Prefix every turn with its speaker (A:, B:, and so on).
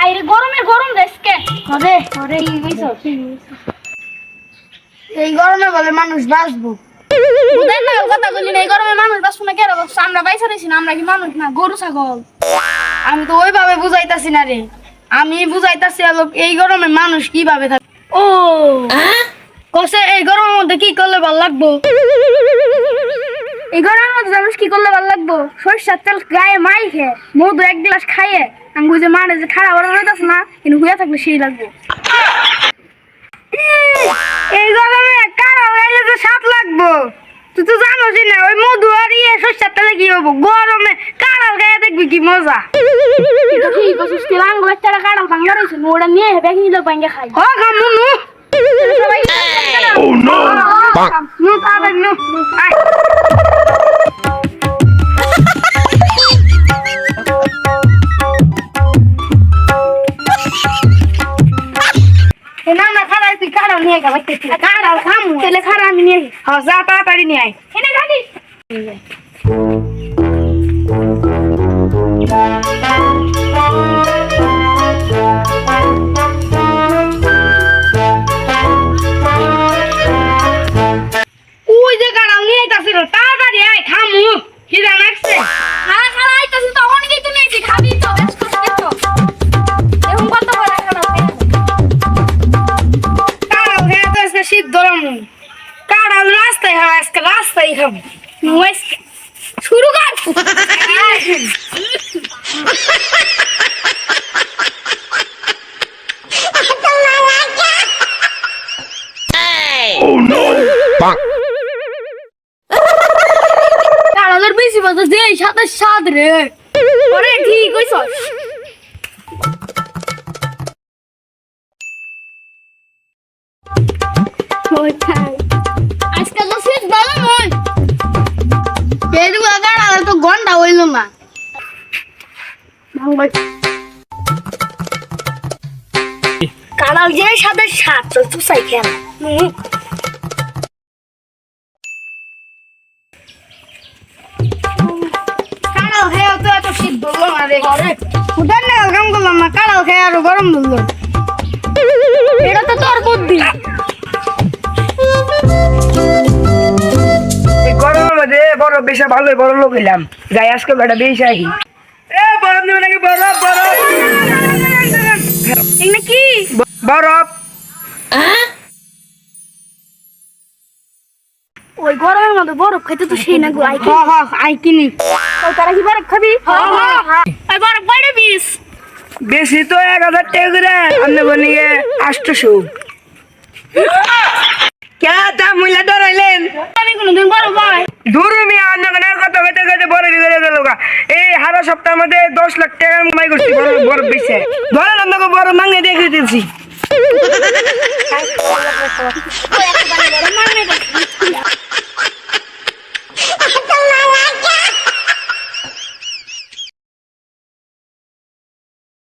A: বাইরে গরমের গরম দেশকে হবে আরে ঠিক হইছো
B: এই গরমে বলে মানুষ বাঁচবো।
A: বুঝাই না কথা বলি না এই গরমে মানুষ বাঁচবো না কেন আমরা বাইসা রইছি না আমরা কি মানুষ না গরু ছাগল
B: আমি তো ওইভাবে বুঝাইতাছি না রে, আমি বুঝাইতাছি এই গরমে মানুষ কিভাবে থাকে।
A: ও
B: কসে এই গরমের মধ্যে কি করলে ভালো লাগবো?
A: এই গরমের মধ্যে মানুষ কি করলে ভালো লাগবো সরষের তেল গায়ে মাইখে মধু এক গ্লাস খাইয়ে আমি বুঝে মানে যে খারাপ ওরা হইতাছে না কিন্তু হুইয়া থাকলে সেই লাগবো।
B: এই গরমে কারা লাইলে তো সাত লাগবো, তুই তো জানোসই না ওই মধু আর সরষের তেলে কি হবো, গরমে কারাল গায়ে দেখবি কি মজা।
A: কিন্তু কি কসুস তেল আঙ্গুল একটা কাড়াল ভাঙা রইছে ওটা নিয়ে ব্যাগ নিয়ে ভাঙ্গা খাই
B: হ খামু নু
A: সবাই
C: Oh no!
B: নু তাড়াতাড়ি নু আয়। না না খারাপ তুই কারাল নিয়ে গেল কারাল খামু
A: তেলে খারা আমি নিয়ে
B: হ্যাঁ যা তাড়াতাড়ি নিয়ে আয়।
A: এনে খাবি
B: ওই যে কারাল নিয়ে আইতাছিল তাড়াতাড়ি আয় খামু কি জানাচ্ছে।
A: খারা খারা আইতাছিস তখন কি তুমি এসে খাবি তো বেশ করে দেখো এরকম কত বড় খানা
B: কারাল খেয়ে তো আজকে শীত ধরমু, কারাল রাস্তায় খাবো আজকে রাস্তায় খাবো শুরু কর।
C: Oh no! Bonk.
A: কারালের বেশি বাজে যে সাথে স্বাদ রে ওরে ঠিক কইছস আজকাল তো শীত ভালো নয়
B: পেটু কারাল তো গন্ডা হইল না।
A: কারাল যে সাথে স্বাদ চল চুষাই খেলা
B: কারাল খেয়ে তো এত শীত ধরলো না রে, উঠার না কাম করলাম না, কারাল খেয়ে আরো গরম ধরলো।
A: এটা তো তোর বুদ্ধি
D: এই গরমের মধ্যে বরফ বেশি ভালো বড় লোক হইলাম যাই আজকে বেটা বেশি আহি এ বরফ নেবে নাকি বরফ বরফ
A: এগুলো কি
D: বরফ
A: ওই গরমের মধ্যে বরফ খাইতে তো সেই না গো আই
B: হ হ আই কিনি
A: তারা কি বরফ খাবি ওই বরফ বাইরে বিষ
D: বেশি তো 1000 টাকা করে আপনি বনিয়ে 800 কে তা মুইলা ডরাইলেন
A: আমি কোনদিন বরফ পাই
D: দূর মিয়া অন্য কোনো কথা কইতে কইতে বরফ করে গেল গা এই হারা সপ্তাহের মধ্যে 10 লাখ টাকা কামাই করছি বরফ বেচে ধরেন আপনাকে বরফ মাঙ্গে দিয়ে দিতেছি
A: ওই একটা বাড়ি বড় মানে